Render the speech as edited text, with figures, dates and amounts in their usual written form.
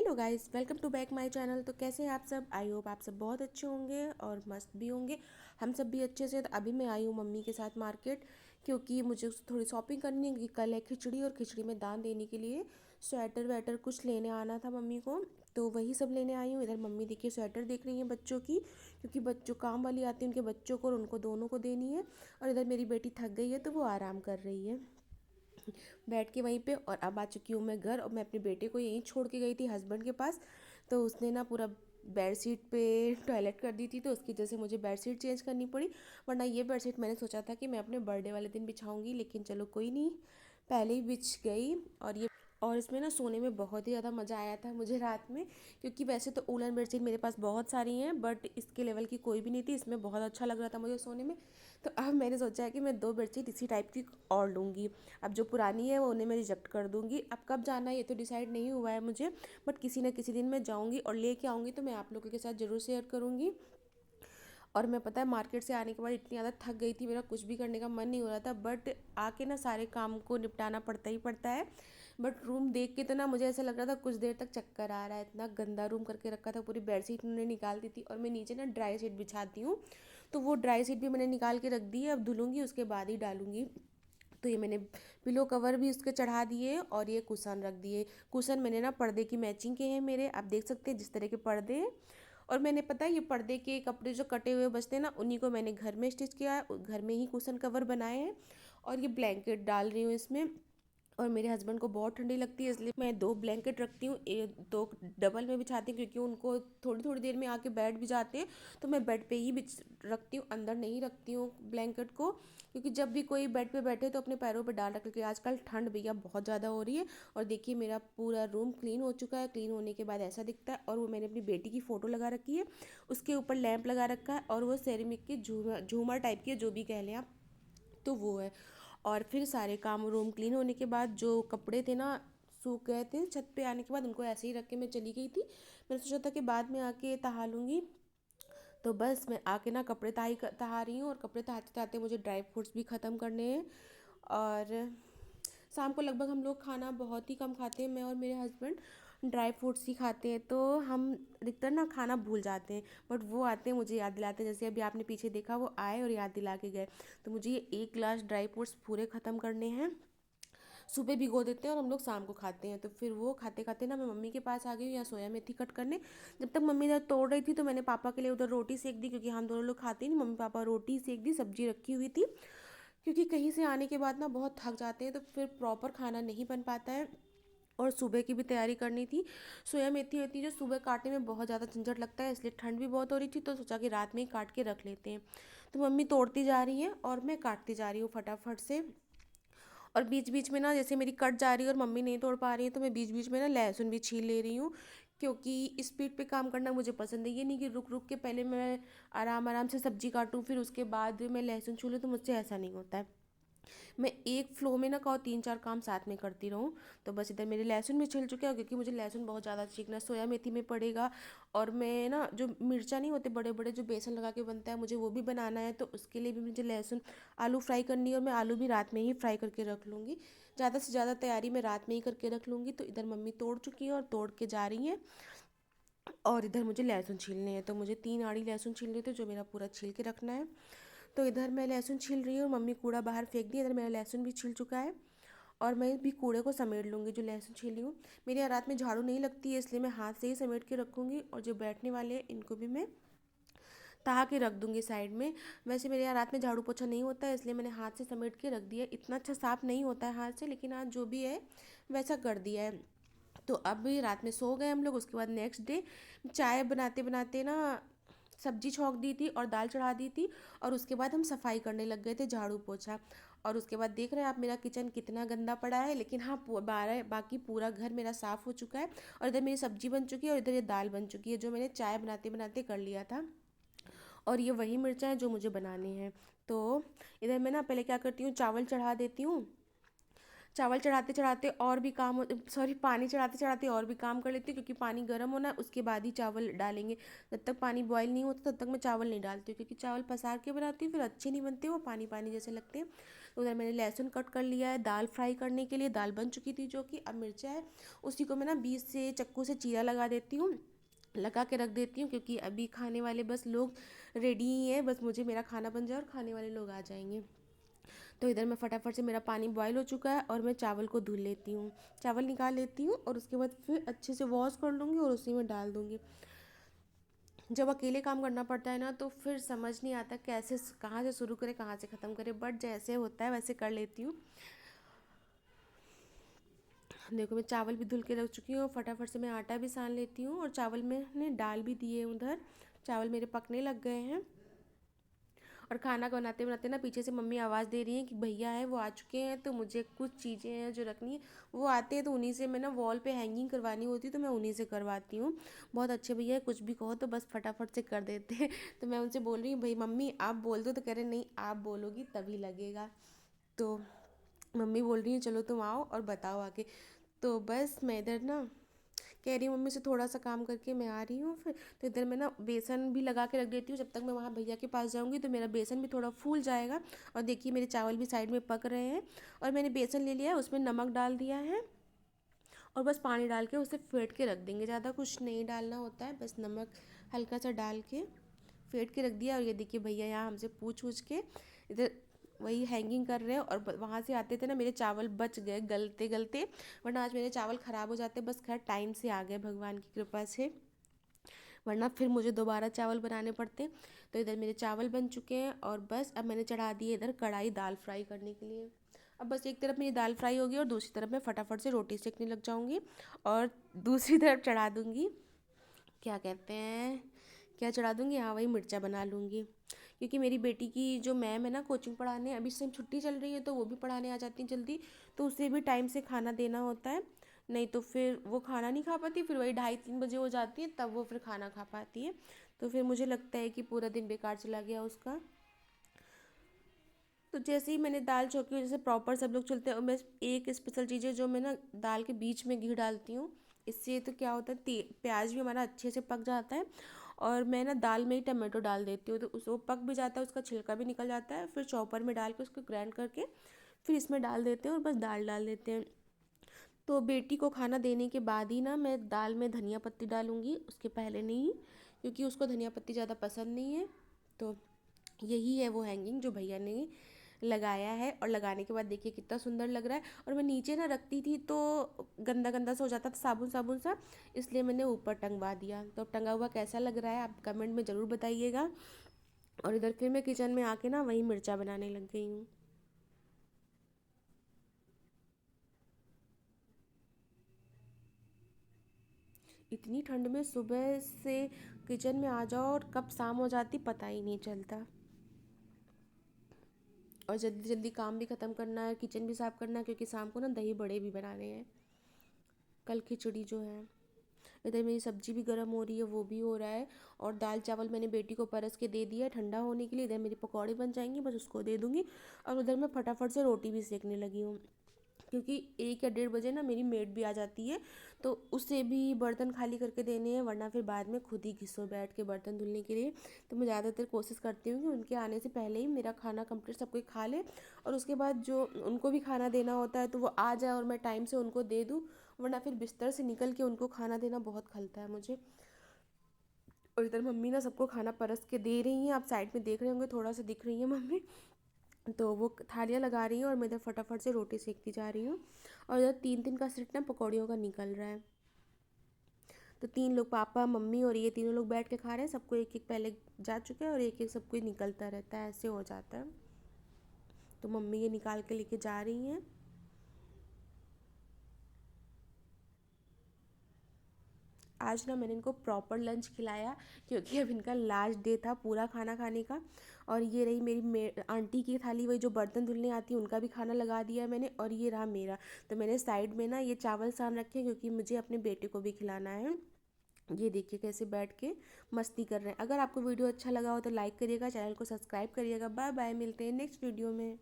Hello guys, welcome to back my channel. तो कैसे हैं आप सब? आई होप आप सब बहुत अच्छे होंगे और मस्त भी होंगे। हम सब भी अच्छे से। तो अभी मैं आई हूँ मम्मी के साथ मार्केट, क्योंकि मुझे थोड़ी शॉपिंग करनी है, क्योंकि कल है खिचड़ी और खिचड़ी में दान देने के लिए स्वेटर वेटर कुछ लेने आना था मम्मी को। तो वही सब लेने आई हूँ। इधर मम्मी देखिए स्वेटर देख रही हैं बच्चों की, क्योंकि बच्चों काम वाली आती है उनके बच्चों को और उनको दोनों को देनी है। और इधर मेरी बेटी थक गई है तो वो आराम कर रही है बैठ के वहीं पे। और अब आ चुकी हूँ मैं घर, और मैं अपने बेटे को यहीं छोड़ के गई थी हस्बैंड के पास। तो उसने ना पूरा बेडशीट पे टॉयलेट कर दी थी, तो उसकी वजह से मुझे बेडशीट चेंज करनी पड़ी। वरना ये बेडशीट मैंने सोचा था कि मैं अपने बर्थडे वाले दिन बिछाऊंगी, लेकिन चलो कोई नहीं, पहले ही बिछ गई। और इसमें ना सोने में बहुत ही ज़्यादा मज़ा आया था मुझे रात में, क्योंकि वैसे तो वूलन बेडशीट मेरे पास बहुत सारी हैं, बट इसके लेवल की कोई भी नहीं थी। इसमें बहुत अच्छा लग रहा था मुझे सोने में। तो अब मैंने सोचा है कि मैं 2 बेडशीट इसी टाइप की और लूँगी। अब जो पुरानी है वो उन्हें मैं रिजेक्ट कर दूँगी। अब कब जाना है ये तो डिसाइड नहीं हुआ है मुझे, बट किसी न किसी दिन मैं जाऊँगी और लेके आऊँगी, तो मैं आप लोगों के साथ ज़रूर शेयर करूँगी। और मैं पता है मार्केट से आने के बाद इतनी ज़्यादा थक गई थी, मेरा कुछ भी करने का मन नहीं हो रहा था, बट आके ना सारे काम को निपटाना पड़ता ही पड़ता है। बट रूम देख के तो ना मुझे ऐसा लग रहा था कुछ देर तक चक्कर आ रहा है, इतना गंदा रूम करके रखा था। पूरी बेडशीट उन्होंने निकाल दी थी, और मैं नीचे ना ड्राई शीट बिछाती हूँ, तो वो ड्राई शीट भी मैंने निकाल के रख दी है। अब धुलूंगी उसके बाद ही डालूंगी। तो ये मैंने पिलो कवर भी उसके चढ़ा दिए, और ये कुशन रख दिए। कुशन मैंने ना पर्दे की मैचिंग के हैं मेरे, आप देख सकते हैं जिस तरह के पर्दे हैं। और मैंने पता है ये पर्दे के कपड़े जो कटे हुए बचते हैं ना, उन्हीं को मैंने घर में स्टिच किया है, घर में ही कुशन कवर बनाए हैं। और ये ब्लैंकेट डाल रही हूँ इसमें। और मेरे हस्बैंड को बहुत ठंडी लगती है, इसलिए मैं 2 ब्लैंकेट रखती हूँ, दो डबल में बिछाती हूँ, क्योंकि उनको थोड़ी थोड़ी देर में आके बैठ भी जाते हैं। तो मैं बेड पे ही बिछ रखती हूँ, अंदर नहीं रखती हूँ ब्लैंकेट को, क्योंकि जब भी कोई बेड पे बैठे तो अपने पैरों पे डाल रख, क्योंकि आजकल ठंड भैया बहुत ज़्यादा हो रही है। और देखिए मेरा पूरा रूम क्लीन हो चुका है। क्लीन होने के बाद ऐसा दिखता है। और वो मैंने अपनी बेटी की फ़ोटो लगा रखी है, उसके ऊपर लैंप लगा रखा है, और वो सेरेमिक की झूमर झूमर टाइप की है, जो भी कह लें आप, तो वो है। और फिर सारे काम रूम क्लीन होने के बाद जो कपड़े थे ना, सूख गए थे छत पे आने के बाद, उनको ऐसे ही रख के मैं चली गई थी। मैंने सोचा था कि बाद में आके तहा लूँगी। तो बस मैं आके ना कपड़े तहा रही हूँ, और कपड़े तहाते तहाते मुझे ड्राई फ्रूट्स भी ख़त्म करने हैं। और शाम को लगभग हम लोग खाना बहुत ही कम खाते हैं, मैं और मेरे हस्बैंड ड्राई फ्रूट्स ही खाते हैं, तो हम अधिकतर ना खाना भूल जाते हैं। बट वो आते हैं मुझे याद दिलाते हैं, जैसे अभी आपने पीछे देखा वो आए और याद दिला के गए। तो मुझे ये 1 गिलास ड्राई फ्रूट्स पूरे ख़त्म करने हैं। सुबह भिगो देते हैं और हम लोग शाम को खाते हैं। तो फिर वो खाते खाते ना मैं मम्मी के पास आ गई हूँ यहाँ सोया मेथी कट करने। जब तक मम्मी इधर तोड़ रही थी तो मैंने पापा के लिए उधर रोटी सेक दी, क्योंकि हम दोनों लोग खाते ही नहीं, मम्मी पापा रोटी सेक दी, सब्जी रखी हुई थी। क्योंकि कहीं से आने के बाद ना बहुत थक जाते हैं, तो फिर प्रॉपर खाना नहीं बन पाता है। और सुबह की भी तैयारी करनी थी। सोया मेथी होती है जो सुबह काटने में बहुत ज़्यादा झंझट लगता है, इसलिए ठंड भी बहुत हो रही थी, तो सोचा कि रात में ही काट के रख लेते हैं। तो मम्मी तोड़ती जा रही है और मैं काटती जा रही हूँ फटाफट से। और बीच बीच में ना जैसे मेरी कट जा रही है और मम्मी नहीं तोड़ पा रही है, तो मैं बीच बीच में ना लहसुन भी छील ले रही हूँ, क्योंकि स्पीड पे काम करना मुझे पसंद है। ये नहीं कि रुक रुक के पहले मैं आराम आराम से सब्जी काटूँ फिर उसके बाद मैं लहसुन छूलूँ, तो मुझसे ऐसा नहीं होता है। मैं एक फ्लो में ना कहो 3-4 काम साथ में करती रहूँ। तो बस इधर मेरे लहसुन भी छिल चुके हैं, क्योंकि मुझे लहसुन बहुत ज़्यादा चीकना सोया मेथी में पड़ेगा। और मैं ना जो मिर्चा नहीं होते बड़े बड़े जो बेसन लगा के बनता है, मुझे वो भी बनाना है, तो उसके लिए भी मुझे लहसुन आलू फ्राई करनी है, और मैं आलू भी रात में ही फ्राई करके रख लूँगी। ज़्यादा से ज़्यादा तैयारी मैं रात में ही करके रख लूँगी। तो इधर मम्मी तोड़ चुकी है और तोड़ के जा रही हैं। और इधर मुझे लहसुन छीलने हैं, तो मुझे 3 आड़ी लहसुन छीलने थे, जो मेरा पूरा छील के रखना है। तो इधर मैं लहसुन छील रही हूँ, मम्मी कूड़ा बाहर फेंक दी, इधर मेरा लहसुन भी छिल चुका है। और मैं भी कूड़े को समेट लूँगी जो लहसुन छीली हूँ। मेरे यहाँ रात में झाड़ू नहीं लगती है, इसलिए मैं हाथ से ही समेट के रखूँगी। और जो बैठने वाले हैं इनको भी मैं तहा के रख दूँगी साइड में। वैसे मेरे यहाँ रात में झाड़ू पोछा नहीं होता है, इसलिए मैंने हाथ से समेट के रख दिया। इतना अच्छा साफ़ नहीं होता है हाथ से, लेकिन आज जो भी है वैसा कर दिया है। तो अब भी रात में सो गए हम लोग। उसके बाद नेक्स्ट डे चाय बनाते बनाते ना सब्जी छौंक दी थी और दाल चढ़ा दी थी। और उसके बाद हम सफाई करने लग गए थे, झाड़ू पोछा। और उसके बाद देख रहे हैं आप मेरा किचन कितना गंदा पड़ा है, लेकिन हाँ बाकी पूरा घर मेरा साफ़ हो चुका है। और इधर मेरी सब्जी बन चुकी है, और इधर ये दाल बन चुकी है, जो मैंने चाय बनाते बनाते कर लिया था। और ये वही मिर्चा है जो मुझे बनानी है। तो इधर मैं ना पहले क्या करती हूँ, चावल चढ़ा देती हूँ। चावल चढ़ाते चढ़ाते और भी काम सॉरी पानी चढ़ाते चढ़ाते और भी काम कर लेती हूँ, क्योंकि पानी गर्म होना है, उसके बाद ही चावल डालेंगे। जब तक पानी बॉयल नहीं होता तब तक मैं चावल नहीं डालती हूँ, क्योंकि चावल पसार के बनाती हूँ फिर अच्छे नहीं बनते, वो पानी पानी जैसे लगते हैं। तो उधर मैंने लहसुन कट कर लिया है दाल फ्राई करने के लिए। दाल बन चुकी थी जो कि, अब मिर्चा है उसी को मैं ना बीच से चाकू से चीरा लगा देती हूँ, लगा के रख देती हूँ, क्योंकि अभी खाने वाले बस लोग रेडी ही है, बस मुझे मेरा खाना बन जाए और खाने वाले लोग आ जाएंगे। तो इधर मैं फटाफट से, मेरा पानी बॉयल हो चुका है और मैं चावल को धुल लेती हूँ, चावल निकाल लेती हूँ और उसके बाद फिर अच्छे से वॉश कर लूँगी और उसी में डाल दूँगी। जब अकेले काम करना पड़ता है ना तो फिर समझ नहीं आता कैसे, कहाँ से शुरू करें कहाँ से ख़त्म करें, बट जैसे होता है वैसे कर लेती हूँ। देखो मैं चावल भी धुल के रख चुकी हूँ, फटाफट से मैं आटा भी सान लेती हूँ और चावल मैंने डाल भी दिए उधर। चावल मेरे पकने लग गए हैं। और खाना बनाते बनाते ना पीछे से मम्मी आवाज़ दे रही है कि भैया है वो आ चुके हैं, तो मुझे कुछ चीज़ें हैं जो रखनी है, वो आते हैं तो उन्हीं से मैं ना वॉल पे हैंगिंग करवानी होती है, तो मैं उन्हीं से करवाती हूँ। बहुत अच्छे भैया है, कुछ भी कहो तो बस फटाफट से कर देते हैं। तो मैं उनसे बोल रही हूँ भाई मम्मी आप बोल दो, तो कह रहे नहीं आप बोलोगी तभी लगेगा। तो मम्मी बोल रही है चलो तुम आओ और बताओ आगे। तो बस मैं इधर ना कह रही हूँ मम्मी से थोड़ा सा काम करके मैं आ रही हूँ फिर। तो इधर मैं ना बेसन भी लगा के रख देती हूँ, जब तक मैं वहाँ भैया के पास जाऊँगी तो मेरा बेसन भी थोड़ा फूल जाएगा। और देखिए मेरे चावल भी साइड में पक रहे हैं और मैंने बेसन ले लिया है, उसमें नमक डाल दिया है और बस पानी डाल के उसे फेंट के रख देंगे। ज़्यादा कुछ नहीं डालना होता है, बस नमक हल्का सा डाल के फेंट के रख दिया। और ये देखिए भैया यहाँ हमसे पूछ पूछ के इधर वही हैंगिंग कर रहे हैं और वहाँ से आते थे ना मेरे चावल बच गए गलते गलते, वरना आज मेरे चावल ख़राब हो जाते। बस खैर टाइम से आ गए भगवान की कृपा से, वरना फिर मुझे दोबारा चावल बनाने पड़ते। तो इधर मेरे चावल बन चुके हैं और बस अब मैंने चढ़ा दिए इधर कढ़ाई दाल फ्राई करने के लिए। अब बस एक तरफ मेरी दाल फ्राई होगी और दूसरी तरफ मैं फटाफट से रोटी सेकने लग जाऊँगी और दूसरी तरफ चढ़ा दूँगी, क्या कहते हैं, क्या चढ़ा दूँगी, हाँ वही मिर्चा बना लूँगी। क्योंकि मेरी बेटी की जो मैम है ना कोचिंग पढ़ाने, अभी इस टाइम छुट्टी चल रही है तो वो भी पढ़ाने आ जाती हैं जल्दी, तो उसे भी टाइम से खाना देना होता है, नहीं तो फिर वो खाना नहीं खा पाती, फिर वही 2:30-3 बजे हो जाती है तब वो फिर खाना खा पाती है। तो फिर मुझे लगता है कि पूरा दिन बेकार चला गया उसका। तो जैसे ही मैंने दाल चौकी जैसे प्रॉपर सब लोग चलते हैं, और मैं एक स्पेशल चीज़ है जो मैं ना दाल के बीच में घी डालती हूँ। इससे तो क्या होता है प्याज भी हमारा अच्छे से पक जाता है। और मैं ना दाल में ही टमाटो डाल देती हूँ तो उस वो पक भी जाता है, उसका छिलका भी निकल जाता है। फिर चॉपर में डाल के उसको ग्राइंड करके फिर इसमें डाल देते हैं और बस दाल डाल देते हैं। तो बेटी को खाना देने के बाद ही ना मैं दाल में धनिया पत्ती डालूँगी, उसके पहले नहीं, क्योंकि उसको धनिया पत्ती ज़्यादा पसंद नहीं है। तो यही है वो हैंगिंग जो भैया ने लगाया है, और लगाने के बाद देखिए कितना सुंदर लग रहा है। और मैं नीचे ना रखती थी तो गंदा गंदा सा हो जाता था, साबुन साबुन सा, इसलिए मैंने ऊपर टंगवा दिया। तो अब टंगा हुआ कैसा लग रहा है आप कमेंट में ज़रूर बताइएगा। और इधर फिर मैं किचन में आके ना वही मिर्चा बनाने लग गई हूँ। इतनी ठंड में सुबह से किचन में आ जाओ और कब शाम हो जाती पता ही नहीं चलता। और जल्दी जल्दी काम भी ख़त्म करना है, किचन भी साफ़ करना है, क्योंकि शाम को ना दही बड़े भी बनाने हैं, कल खिचड़ी जो है। इधर मेरी सब्जी भी गर्म हो रही है, वो भी हो रहा है। और दाल चावल मैंने बेटी को परस के दे दिया है ठंडा होने के लिए। इधर मेरी पकौड़े बन जाएंगी, बस उसको दे दूँगी। और उधर मैं फटाफट से रोटी भी सेकने लगी हूँ, क्योंकि 1 या 1:30 बजे ना मेरी मेड भी आ जाती है, तो उससे भी बर्तन खाली करके देने हैं, वरना फिर बाद में खुद ही घिसो बैठ के बर्तन धुलने के लिए। तो मैं ज़्यादातर कोशिश करती हूँ कि उनके आने से पहले ही मेरा खाना कंप्लीट सब कोई खा ले, और उसके बाद जो उनको भी खाना देना होता है तो वो आ जाए और मैं टाइम से उनको दे दूँ, वरना फिर बिस्तर से निकल के उनको खाना देना बहुत खलता है मुझे। और इधर मम्मी ना सबको खाना परस के दे रही हैं, आप साइड में देख रहे होंगे थोड़ा सा दिख रही है मम्मी, तो वो थालियाँ लगा रही हैं और मैं इधर फटाफट से रोटी सेकती जा रही हूँ। और इधर 3-3 का सेट ना पकौड़ियों का निकल रहा है। तो 3 लोग, पापा मम्मी और ये तीनों लोग बैठ के खा रहे हैं, सबको एक एक पहले जा चुका है और एक एक सबको निकलता रहता है, ऐसे हो जाता है। तो मम्मी ये निकाल के लेके जा रही हैं। आज ना मैंने इनको प्रॉपर लंच खिलाया, क्योंकि अब इनका लास्ट डे था पूरा खाना खाने का। और ये रही मेरी आंटी की थाली, वही जो बर्तन धुलने आती है उनका भी खाना लगा दिया है मैंने, और ये रहा मेरा। तो मैंने साइड में ना ये चावल सान रखे हैं, क्योंकि मुझे अपने बेटे को भी खिलाना है। ये देखिए कैसे बैठ के मस्ती कर रहे हैं। अगर आपको वीडियो अच्छा लगा हो तो लाइक करिएगा, चैनल को सब्सक्राइब करिएगा। बाय बाय, मिलते हैं नेक्स्ट वीडियो में।